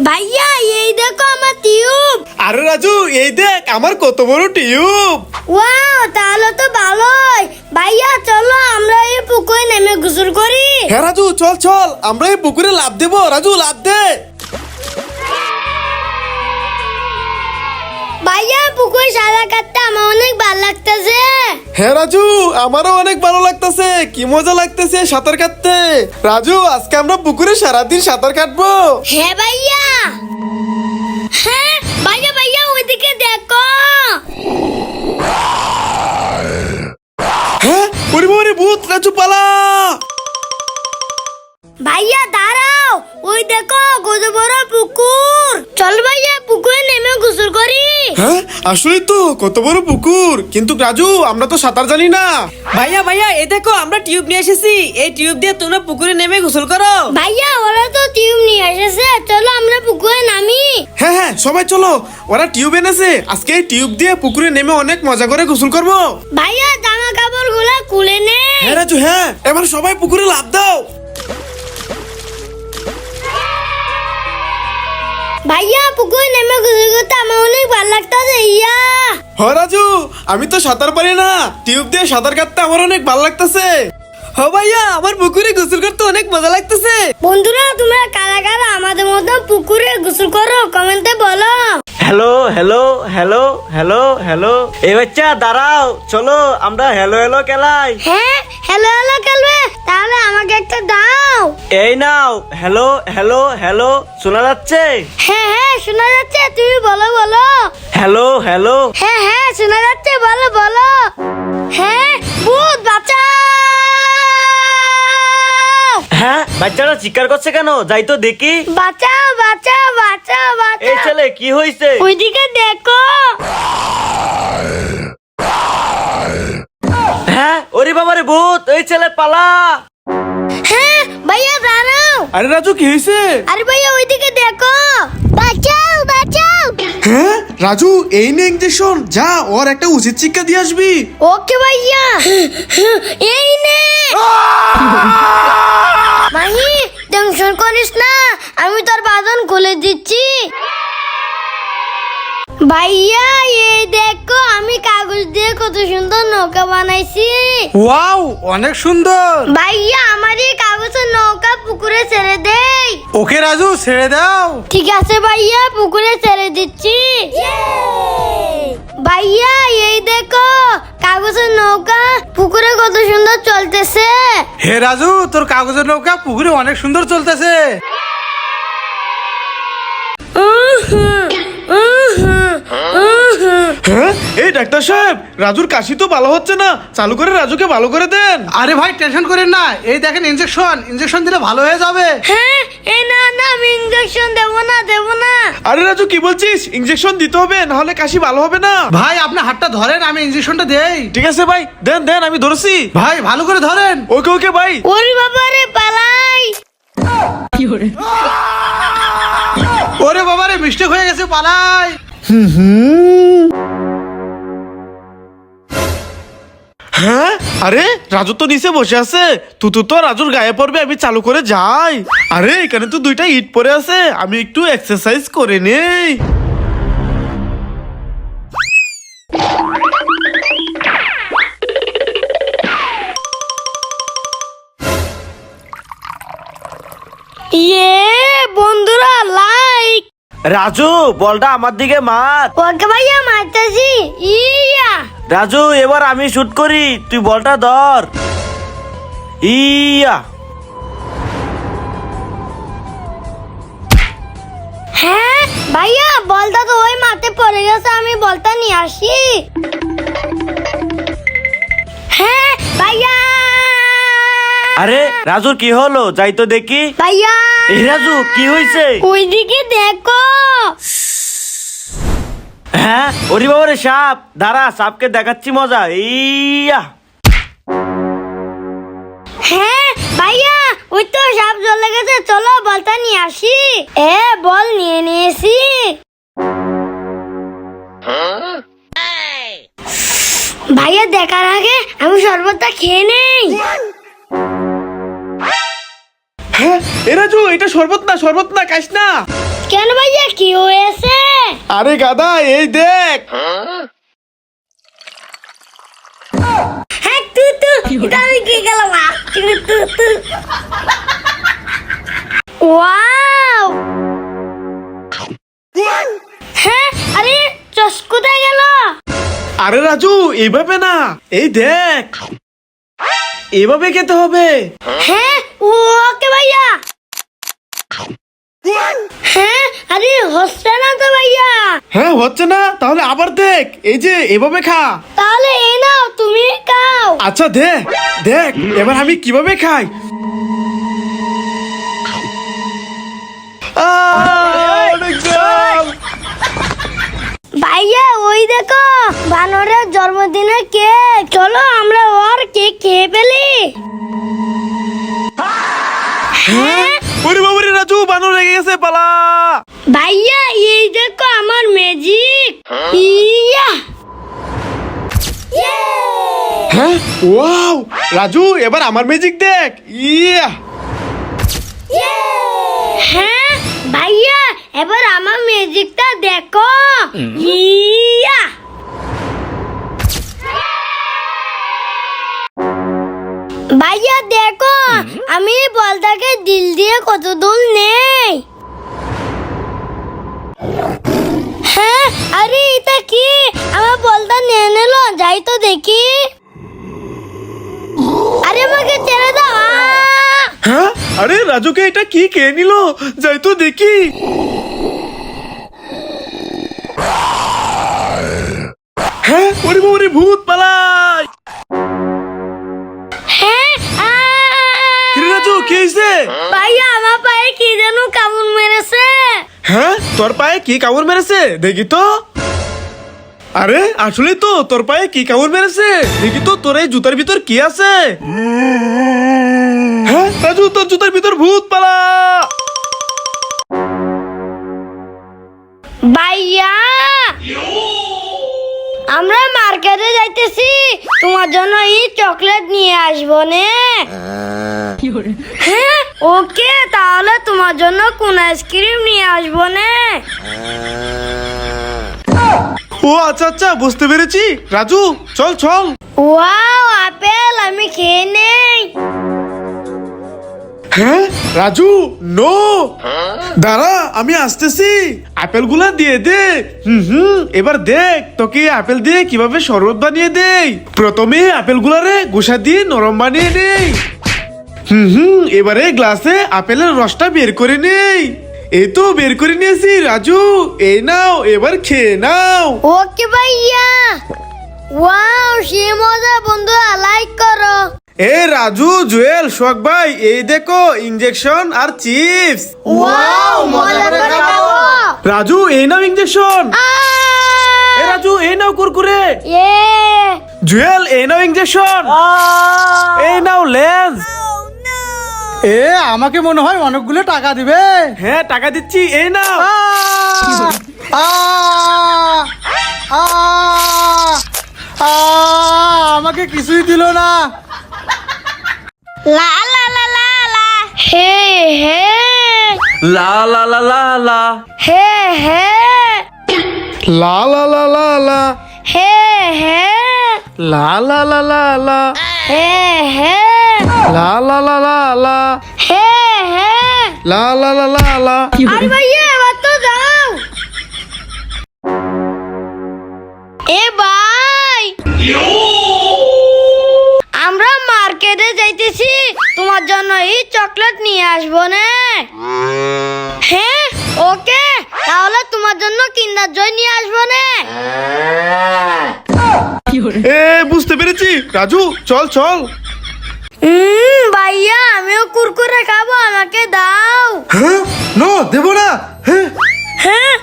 ভাইয়া এই দেখো আমার টিউব। আরে রাজু এই দেখ আমার কত বড় টিউব। ওয়াও তাহলে তো ভালোই। ভাইয়া চলো আমরা এই পুকুরে নেমে গোসল করি। হ্যাঁ রাজু চল চল আমরা এই পুকুরে লাফ দেবো। রাজু লাফ দে। ভাইয়া পুকুরে সাঁতার কাটতে আমার অনেক ভালো লাগতেছে। হ্যাঁ রাজু আমারও অনেক ভালো লাগতেছে, কি মজা লাগতেছে সাঁতার কাটতে। রাজু আজকে আমরা পুকুরে সারাদিন সাঁতার কাটবো। হ্যাঁ ভাইয়া। হ্যাঁ ভাইয়া ভাইয়া ওইদিকে দেখো। হ্যাঁ ওরে বাবা রে ভূত, রাজু পালা। ভাইয়া দাঁড়াও, ওই দেখো কত বড় পুকুর। চল ভাইয়া পুকুরে নেমে গোসল করি। হ্যাঁ আসলে তো কত বড় পুকুর, কিন্তু রাজু আমরা তো সাঁতার জানি না। ভাইয়া ভাইয়া এই দেখো আমরা টিউব নিয়ে এসেছি, এই টিউব দিয়ে তোমরা পুকুরে নেমে গোসল করো। ভাইয়া ওরা তো টিউব নিয়ে এসেছে, চলো আমরা পুকুরে নামি। হ্যাঁ হ্যাঁ সবাই চলো, ওরা টিউব এনেছে, আজকে এই টিউব দিয়ে পুকুরে নেমে অনেক মজা করে গোসল করবো। ভাইয়া জামা কাপড় গুলা খুলে নে। হ্যাঁ রাজু হ্যাঁ, এবার সবাই পুকুরে লাফ দাও। ভাইয়া পুকুরে নেমে গোসল করতে আমার অনেক ভালো লাগতেছে। ইয়া হ্যাঁ রাজু আমি তো সাঁতার পারি না, টিউব দিয়ে সাঁতার কাটতে আমার অনেক ভালো লাগতেছে। হ্যাঁ ভাইয়া আমার পুকুরে গোসল করতে অনেক মজা লাগতেছে। বন্ধুরা তোমরা কারা কারা আমাদের মতো পুকুরে গোসল করো কমেন্টে বলো। Hello hello hello hello hello, এই বাচ্চা দাঁড়াও, চলো আমরা হ্যালো হ্যালো খেলাই। হ্যাঁ হ্যালো হ্যালো খেলবে, তাহলে আমাকে একটা দাও। এই নাও হ্যালো হ্যালো হ্যালো, শোনা যাচ্ছে? হ্যাঁ হ্যাঁ শোনা যাচ্ছে, তুমি বলো বলো। Hello hello. হ্যাঁ হ্যাঁ শোনা যাচ্ছে, বলো বলো। হ্যাঁ ভূত বাঁচাও। হ্যাঁ বাচ্চারা চিৎকার করছে কেন? যাই তো দেখি। বাঁচাও বাঁচাও বাঁচাও এই বাঁচাও। ছেলে কি হয়েছে? ওইদিকে দেখো। হ্যাঁ ওরে বাবারে ভূত, এই ছেলে পালা। হ্যাঁ ভাইয়া দাঁড়াও। আরে রাজু কি হয়েছে? আরে ভাইয়া ওইদিকে দেখো। বাঁচাও বাঁচাও। হ্যাঁ রাজু এই নে ইঞ্জেকশন, যা ওর একটা উচিত শিক্ষা দিয়ে আসবি। ওকে ভাইয়া। এই নে। মাহি টেনশন করিস না, আমি তোর বাঁধন খুলে দিচ্ছি। ভাইয়া এই দেখো আমি কাগজ দিয়ে কত সুন্দর নৌকা বানাইছি। ওয়াও অনেক সুন্দর। ভাইয়া আমার এই কাগজের নৌকা পুকুরে ছেড়ে দেই। ওকে রাজু ছেড়ে দাও। ঠিক আছে ভাইয়া পুকুরে ছেড়ে দিচ্ছি। ভাইয়া এই দেখো কাগজের নৌকা পুকুরে কত সুন্দর চলতেছে। হে রাজু তোর কাগজের নৌকা পুকুরে অনেক সুন্দর চলতেছে। হ্যাঁ এই ডাক্তার সাহেব রাজুর কাশি তো ভালো হচ্ছে না, চালু করে রাজুকে ভালো করে দেন। আরে ভাই টেনশন করেন না, এই দেখেন ইনজেকশন, ইনজেকশন দিলে ভালো হয়ে যাবে। হ্যাঁ এ না না আমি ইঞ্জেকশন দেবো না দেবো না। আরে রাজু কি বলছিস? ইঞ্জেকশন দিতে হবে, নাহলে কাশি ভালো হবে না। ভাই আপনি হাতটা ধরেন, আমি ইনজেকশনটা দেই। ঠিক আছে ভাই, দেন দেন আমি ধরছি। ভাই ভালো করে ধরেন। ওকে ওকে ভাই। ওরে বাবা রে পালাই। ওরে বাবারে মিস্টেক হয়ে গেছে, পালাই। হ্যাঁ আরে রাজু তো নিচে বসে আছে, তুতু তো রাজুর গায়ে পড়বে, আমি চালু করে যাই। আরে এখানে তো দুইটা ইট পড়ে আছে, আমি একটু এক্সারসাইজ করে নেই। ইয়ে বন্ধুরা লাইক। রাজু বলটা আমার দিকে মার। ওকে ভাইয়া মারতেছি। ইয়া রাজু এবার আমি শুট করি, তুই বলটা ধর। ইয়া হ্যাঁ ভাইয়া বলটা তো ওই মাঠে পড়ে গেছে, আমি বলটা নিয়ে আসি। হ্যাঁ ভাইয়া। আরে রাজুর কি হলো? যাই তো দেখি। ভাইয়া এই রাজু কি হয়েছে? ওইদিকে দেখো। হ্যাঁ ওরে বাবারে সাপ, দাঁড়া সাপকে দেখাচ্ছি মজা। ইয়া হ্যাঁ ভাইয়া ওই তো সাপ জ্বলে গেছে, চলো বলটা নিয়ে আসি। বল নিয়ে নিয়েছি। ভাইয়া দেখার আগে আমি শরবতটা খেয়ে নেই। হ্যাঁ এ রাজু, এটা শরবত না খাইস না। কেন ভাইয়া কি হয়েছে? আরে গাদা, এই দেখ। হ্যাঁ এটা আমি কি গেলাম? ওয়াও, হ্যাঁ আরে চস কোথায় গেল? আরে রাজু, এইভাবে না, এই দেখ, এভাবে খেতে হবে। হ্যাঁ ওকে ভাইয়া। হ্যাঁ আরে হচ্ছে না তো ভাইয়া। হ্যাঁ হচ্ছে না, তাহলে আবার দেখ, এই যে এভাবে খা। তাহলে এই নাও, তুমি খাও। আচ্ছা দেখ দেখ, এবার আমি কিভাবে খাই। অনেক ঝাল। ভাইয়া ওই দেখো, বানরের জন্মদিনের কেক। চলো আমরা ওর কেক খেয়ে ফেলি। হ্যাঁ ওরে বাবারে রাজু, বানর লেগে গেছে, পালা। ভাইয়া এই দেখো আমার ম্যাজিক। ইয়া হ্যাঁ ওয়াও, রাজু এবার আমার ম্যাজিক দেখ। ইয়া হ্যাঁ ভাইয়া এবার আমার ম্যাজিকটা দেখো। ইয়া ভাইয়া দেখো, আমি বলটাকে দিল দিয়ে কত দূর নেই। হ্যাঁ আরে এটা কি? আমার বলটা নিয়ে নিল, যাই তো দেখি। আরে আমাকে ছেড়ে দাও। হ্যাঁ, আরে রাজুকে এটা কি খেয়ে নিল, যাই তো দেখি। হ্যাঁ ওরে বাবারে, ভূত, পালাই। হ্যাঁ কিরে রাজু, কি হয়েছে? ভাইয়া আমার পায়ে কি যেন কামড় মেরেছে। হ্যাঁ তোর পায়ে কি কামড় মেরেছে, দেখি তো। আরে আসলে তো তোর পায়ে কি কামড় মেরেছে, দেখি তো তোর এই জুতার ভিতর কি আছে। হ্যাঁ রাজু, তোর জুতার ভিতর ভূত, পালা। ভাইয়া আমরা মার্কেটে যাইতেছি, তোমার জন্য এই চকলেট নিয়ে আসবো নে। হ্যাঁ ওকে, তাহলে তোমার জন্য কোন আইসক্রিম নিয়ে আসবো নে। ও আচ্ছা আচ্ছা, বুঝতে পেরেছি। রাজু চল চল। ওয়াও আপেল, আমি খেয়ে নেই। হ্যাঁ রাজু, নো, দাঁড়া আমি আসতেছি। আপেল গুলা দিয়ে দে। এবার দেখ তোকে আপেল দিয়ে কিভাবে শরবত বানিয়ে দেই। প্রথমে আপেল গুলারে গোসা দিয়ে নরম বানিয়ে নেই। এবারে গ্লাসে আপেলের রসটা বের করে নেই। এই তো বের করে নিয়েছি রাজু, এই নাও, এবার খেয়ে নাও। ওকে ভাইয়া। ওয়াও সে মজা, বন্ধুরা লাইক করো। এ রাজু, জুয়েল, শোক ভাই, এই দেখো ইনজেকশন আর চিপস। ওয়াও মজা করে খাবো। রাজু এই নাও ইনজেকশন। এ রাজু এই নাও কুরকুরে। ইয়ে জুয়েল এই নাও ইনজেকশন। এই নাও লেন্স। এ আমাকে মনে হয় অনেকগুলো টাকা দিবে। হ্যাঁ টাকা দিচ্ছি, এই নাও। আমাকে কিছুই দিল না। লা লা লা লা লা হে হে লা লা লা লা লা। হে হে লা লা লা লা লা, হে হে লা লা লা লা লা, হে হে লা লা লা লা লা, হে হে। লা লা লা লা লা। আরে ভাইয়া এবার তো যাও। এ ভাই, আমরা মার্কেটে যাইতেছি, তোমার জন্য এই চকলেট নিয়ে আসবো না। হ্যাঁ ওকে, তাহলে তোমার জন্য কিন্ডার জয় নিয়ে আসবো না। এ বুঝতে পেরেছি রাজু, চল চল। ভাইয়া আমিও কুরকুরে খাবো, আমাকে দাও। হ্যাঁ নো, দেবো না। হ্যাঁ হ্যাঁ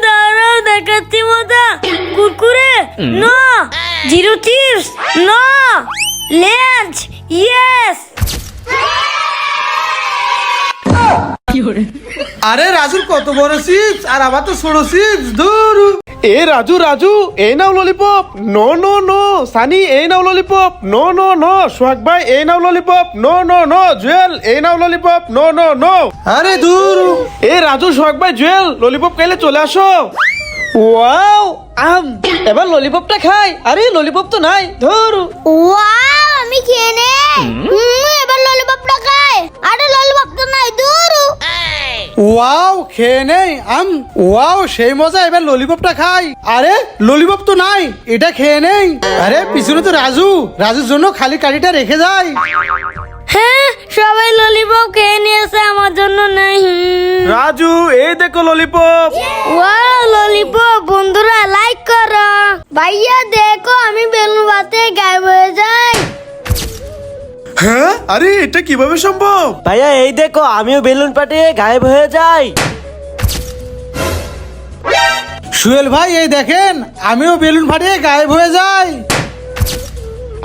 দাঁড়াও, দেখাচ্ছি মজা। Kurkure no, zero chips no, লেঞ্চ ইয়েস। আরে রাজুর কত বড় চিপস, আর আবার তো ছোট চিপস। দূর এ রাজু রাজু এই নাও lollipop. No no no Sunny এই নাও lollipop. No no no Sohag ভাই এই নাও lollipop. No no no Jewel এই নাও ললিপপ। No no no. আরে দূর। এ রাজু সোহাগ ভাই জুয়েল ললিপপ খাইলে চলে আসো। ওয়াও আম এবার ললিপপটা খাই। আরে ললিপপ তো নাই, ধর। ওয়াও আমি খেয়ে নে। এবার ললিপপটা খাই। আরে ললিপপ তো নাই, দূর। ওয়াও খেয়ে নেই আম। ওয়াও সেই মজা, এবার ললিপপটা খাই। আরে ললিপপ তো নাই, এটা খেয়ে নেই। আরে পিছনে তো রাজু, রাজুর জন্য খালি কাঠিটা রেখে যায়। হ্যাঁ সবাই ললিপপ খেয়ে নিয়েছে, আমার জন্য নাই। রাজু এই দেখো ললিপপ। ওয়াও ললিপপ, বন্ধুরা লাইক করো। ভাইয়া দেখো আমি বেলুন বাতে গায়েব হয়ে যাই। হ্যাঁ আরে এটা কিভাবে সম্ভব? ভাইয়া এই দেখো আমিও বেলুন ফাটিয়ে গায়েব হয়ে যাই। সুয়েল ভাই এই দেখেন, আমিও বেলুন ফাটিয়ে গায়েব হয়ে যাই।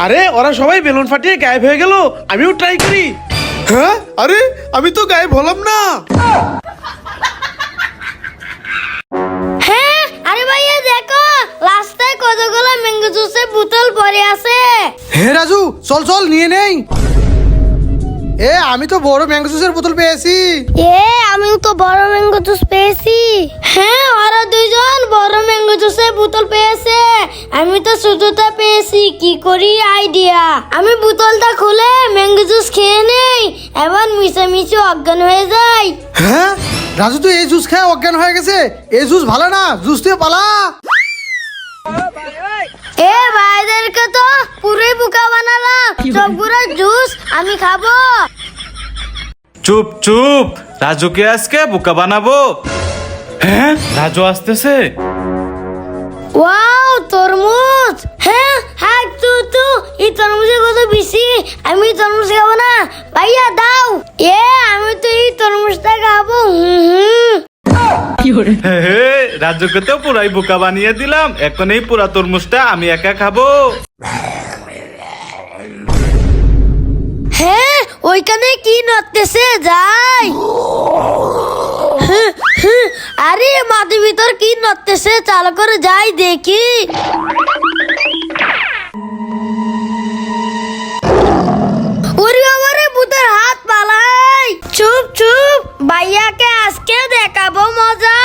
আরে ওরা সবাই বেলুন ফাটিয়ে গায়েব হয়ে গেল, আমিও ট্রাই করি। হ্যাঁ আরে আমি তো গায়েব হলাম না। হ্যাঁ আরে ভাইয়া দেখো রাস্তায় কতগুলো ম্যাঙ্গো জুসের বোতল পড়ে আছে। হে রাজু চল চল নিয়ে নেই। এ আমি তো বড় ম্যাঙ্গো জুসের বোতল পেয়েছি। আমিও তো বড় ম্যাঙ্গো জুস পেয়েছি। হ্যাঁ ওরা দুইজন বড় ম্যাঙ্গো জুসের বোতল পেয়েছে, আমি তো ছোটটা পেয়েছি। কি করি আইডিয়া, আমি বোতলটা খুলে ম্যাঙ্গো জুস খেয়ে নেই, এবার মিশামিশি অজ্ঞান হয়ে যাই। হ্যাঁ রাজু তো এই জুস খেয়ে অজ্ঞান হয়ে গেছে। এই জুস ভালো না, জুস দিয়ে পালা। এ ভাইদেরকে তো পুরোই বোকা বানালাম, সবগুলো জুস আমি খাবো। চুপ চুপ, রাজুকে আজকে বোকা বানাবো। হ্যাঁ রাজু আসতেছে। ওয়াও তরমুজ। হ্যাঁ হ্যাঁ তু এই তরমুজের কত বেশি, আমি তরমুজ খাবো না। ভাইয়া দাও। আমি তো এই তরমুজটা খাবো। হে হে, রাজুকে তো পুরাই বোকা বানিয়ে দিলাম, এখন এই পুরা তরমুজটা আমি একা খাবো। হ্যাঁ ওইখানে কি নড়তেছে যাই। আরে মাটির ভিতর কি নড়তেছে, চালু করে যাই দেখি। ওরে বাবারে ভূতের হাত পালাই। চুপ চুপ, ভাইয়াকে আজকে দেখাবো মজা।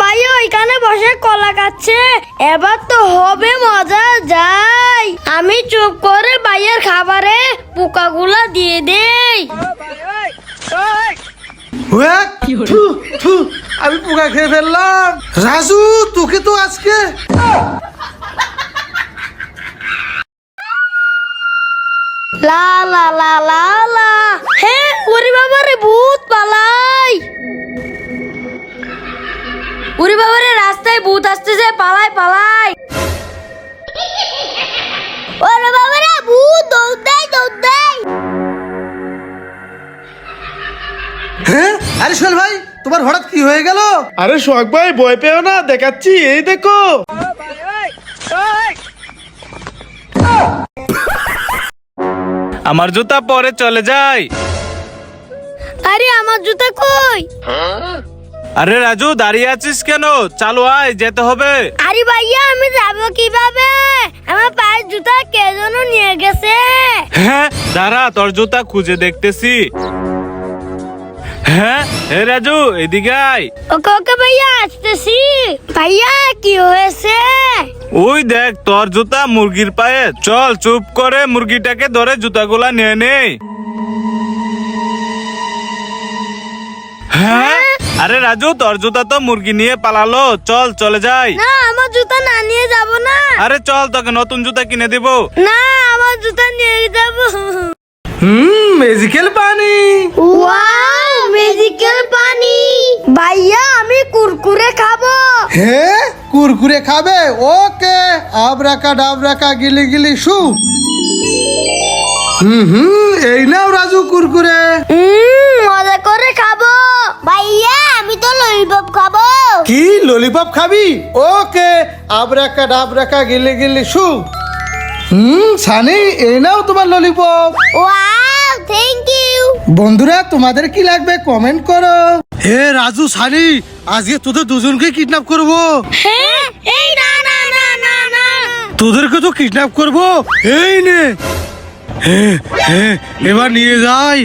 ভাইয়া ওইখানে বসে কলা খাচ্ছে, এবার তো হবে মজা। যাই আমি চুপ করে ভাইয়ার খাবারে পোকাগুলা দিয়ে দেই। হুয়াক, থু, থু, আমি পোকা খেয়ে ফেললাম। রাজু তোকে তো আজকে। লা লা লা লা লা। হ্যাঁ ওরে বাবারে ভূত পালাই। ওরে বাবারে রাস্তায় ভূত আসতেছে, পালাই পালাই। ওরে বাবারে ভূত, দৌড় দেয় দৌড় দেয়। হ্যাঁ আরে সোহেল ভাই তোমার হঠাৎ কি হয়ে গেল? আরে সোহাগ ভাই ভয় পেও না, দেখাচ্ছি এই দেখো। আমার জুতা পরে চলে যায়। আরে আমার জুতা কই? আরে রাজু দাঁড়িয়ে আছিস কেন? চালু আয়, যেতে হবে। আরে ভাইয়া আমি যাবো কিভাবে? আমার পায়ের জুতা কে যেন নিয়ে গেছে। হ্যাঁ দাঁড়া, তোর জুতা খুঁজে দেখতেছি। হ্যাঁ হে রাজু এদিকে আয়। ওকে ওকে ভাইয়া আসতেছি। ভাইয়া কি হয়েছে? ওই দেখ তোর জুতা মুরগির পায়ে। চল চুপ করে মুরগিটাকে ধরে জুতাগুলা নিয়ে নেই। হ্যাঁ আরে রাজু তোর জুতা তো মুরগি নিয়ে পালালো, চল চলে যাই। না আমার জুতা না নিয়ে যাব না। আরে চল তোকে নতুন জুতা কিনে দিব। না আমার জুতা নিয়ে যাব। ম্যাজিক্যাল পানি। ওয়াও ম্যাজিক্যাল পানি। ভাইয়া আমি কুরকুরে খাবো। হ্যাঁ কুরকুরে খাবে? ওকে আবরাকা ডাবরাকা গিলি গিলি শু। এই নাও রাজু কুরকুরে। মজা করে খাবো। ভাইয়া আমি তো ললিপপ খাবো। কি ললিপপ খাবি? ওকে আবরাকা ডাবরাকা গিলি গিলি শু। সানি এই নাও তোমার ললিপপ। Wow thank you. বন্ধুরা তোমাদের কি লাগবে কমেন্ট করো। হে রাজু সানি, আজকে তোদের দুজনকে কিডন্যাপ করব। হ্যাঁ এই না না না না না তোদেরকে তো কিডন্যাপ করব। এই নে, হ্যাঁ হ্যাঁ, এবার নিয়ে যাই।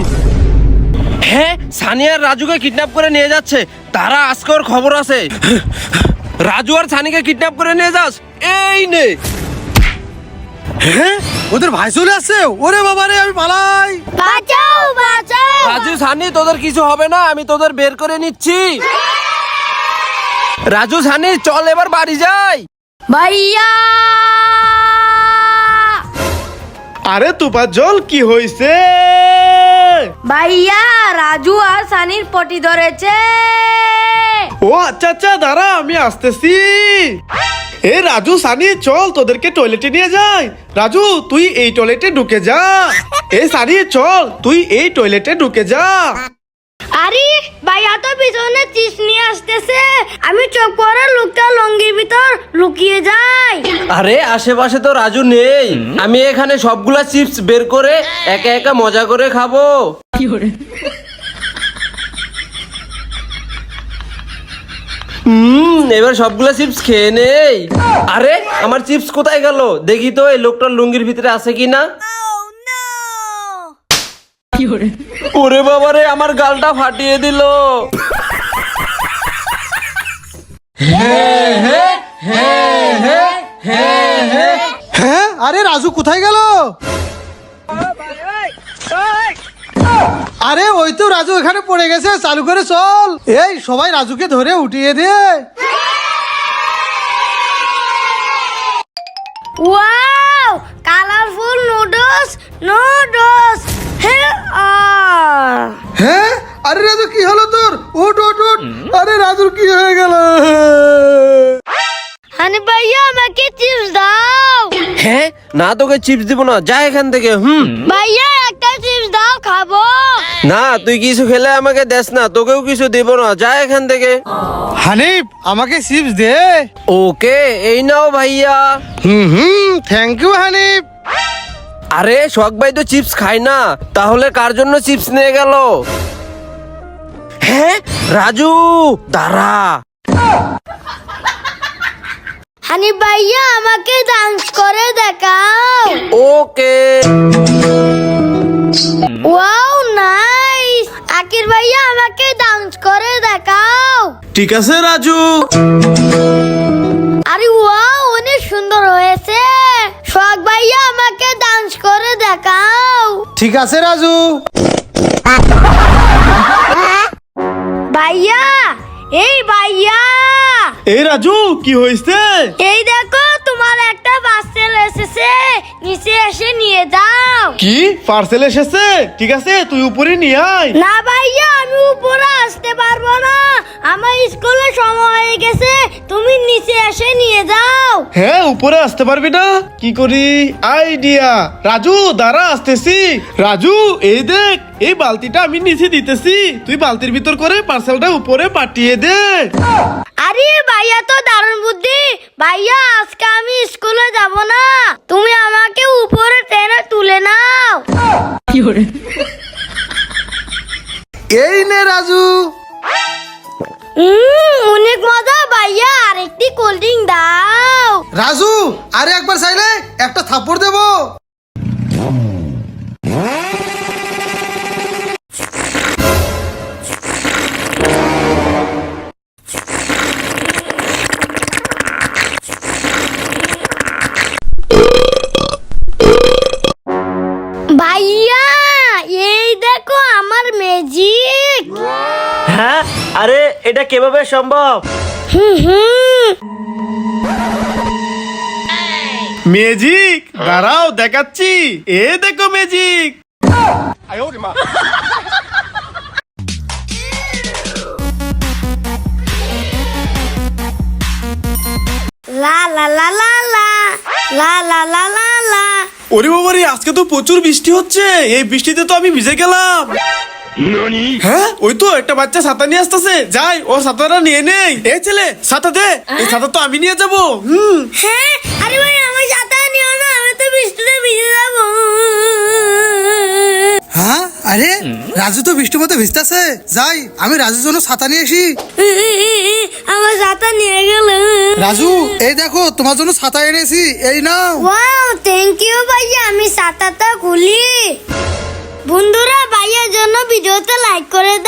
হ্যাঁ, সানি আর রাজুকে কিডন্যাপ করে নিয়ে যাচ্ছে। তারা আজকে ওর খবর আছে। রাজু আর সানিকে কিডন্যাপ করে নিয়ে যাস, এই নে। হ্যাঁ, ওদের ভাই চলে আসছে। ওরে বাবা রে, আমি পালাই। বাঁচাও বাঁচাও রাজু সানি, তোদের কিছু হবে না, আমি তোদের বের করে নিচ্ছি। রাজু সানি, চল এবার বাড়ি যাই। ভাইয়া আরে তুপার জল কি হয়েছে? ভাইয়া রাজু আর সানির পটি ধরেছে। ও আচ্ছা আচ্ছা, দাঁড়া আমি আসতেছি। এ রাজু সানি, চল তোদেরকে টয়লেটে নিয়ে যাই। রাজু তুই এই টয়লেটে ঢুকে যা। এ সানি চল, তুই এই টয়লেটে ঢুকে যা। আরে ভাইয়া তো পিছনে চিপস নিয়ে আসতেছে, আমি চোখ পরে লুকটা লঙ্গির ভিতর লুকিয়ে যাই। আরে আশেপাশে তো রাজু নেই, আমি এখানে সবগুলা চিপস বের করে একা একা মজা করে খাবো। এবার সবগুলা চিপস খেয়ে নেই। আরে আমার চিপস কোথায় গেল? দেখি তো এই লোকটার লুঙ্গির ভিতরে আছে কিনা। ওরে বাবারে, আমার গালটা ফাটিয়ে দিল। হ্যাঁ, আরে রাজু কোথায় গেল? আরে ওই তো রাজু এখানে পড়ে গেছে, চালু করে চল। এই সবাই রাজুকে ধরে উঠিয়ে দে। Wow colourful noodles noodles. হ্যাঁ হ্যাঁ, আরে রাজু কি হলো তোর? উঠ উঠ উঠ। আরে রাজুর কি হয়ে গেল? হানি ভাইয়া আমাকে চিপস দাও। হ্যাঁ না, তোকে চিপস দিব না, যা এখান থেকে। ভাইয়া একটা চিপস দাও, খাবো। না, তুই কিছু খেলে আমাকে দেস না, তোকেও কিছু দিব না, যা এখান থেকে। হানিফ, আমাকে চিপস দে। ওকে, এই নাও ভাইয়া। Thank you Hanif. আরে শখ ভাই তো চিপস খায় না, তাহলে কার জন্য চিপস নিয়ে গেল? হ্যাঁ রাজু, দাঁড়া। হানি ভাইয়া আমাকে ডান্স করে দেখাও। ওকে। Wow nice. আকির ভাইয়া আমাকে ডান্স করে দেখাও। ঠিক আছে রাজু। আরে ওয়াও অনেক সুন্দর হয়েছে। শখ ভাইয়া আমাকে ডান্স করে দেখাও। ঠিক আছে রাজু। ভাইয়া এই ভাইয়া, এই রাজু কি হয়েছে? এই দেখো তোমার একটা পার্সেল এসেছে, নিচে এসে নিয়ে যাও। কি পার্সেল এসেছে? ঠিক আছে তুই উপরে নিয়ে আয়। না ভাইয়া, আমি উপরে আসতে পারবো না, আমার স্কুলে সময় হয়ে গেছে, তুমি নিচে এসে নিয়ে যাও। হ্যাঁ, উপরে আসতে পারবি না? কি করি আইডিয়া। রাজু দাঁড়া, আসতেছি। রাজু এই দেখ, এই বালতিটা আমি নিচে দিতেছি, তুই বালতির ভিতর করে পার্সেলটা উপরে পাঠিয়ে দে। আরে ভাইয়া তো দারুণ বুদ্ধি। ভাইয়া আজকে আমি স্কুলে যাব না, তুমি আমাকে উপরে টেনে তুলে নাও। এই নে রাজু। অনেক মজা। ভাইয়া আরেকটি কোল্ড ড্রিঙ্ক দাও। রাজু, আরে একবার চাইলে একটা থাপ্পড় দেবো। ভাইয়া এই দেখো আমার ম্যাজিক। হ্যাঁ, আরে এটা কিভাবে সম্ভব? ম্যাজিক, দাঁড়াও দেখাচ্ছি। এ দেখো ম্যাজিক। লা লা লা লা লা লা লা লা লা লা। ওরে বাবারে, আজকে তো প্রচুর বৃষ্টি হচ্ছে। এই বৃষ্টিতে তো আমি ভিজে গেলাম। হ্যাঁ, ওই তো একটা বাচ্চা ছাতা নিয়ে আসতেছে, যাই ও ছাতাটা নিয়ে নেই। এ ছেলে, ছাতা দে। এই ছাতা তো আমি নিয়ে যাবো। হ্যাঁ, আরে ভাই আমার ছাতা নিও না, আমি তো বৃষ্টিতে ভিজে যাবো। হ্যাঁ, আরে রাজু তো বৃষ্টির মতো ভিজতেছে, যাই আমি রাজুর জন্য ছাতা নিয়ে আসি। আমার ছাতা নিয়ে গেল। রাজু এই দেখো তোমার জন্য ছাতা এনেছি, এই নাও। ওয়াও, থ্যাংক ইউ ভাইয়া। আমি ছাতাটা খুলি। বন্ধুরা, ভাইয়ার জন্য ভিডিওতে লাইক করে দাও।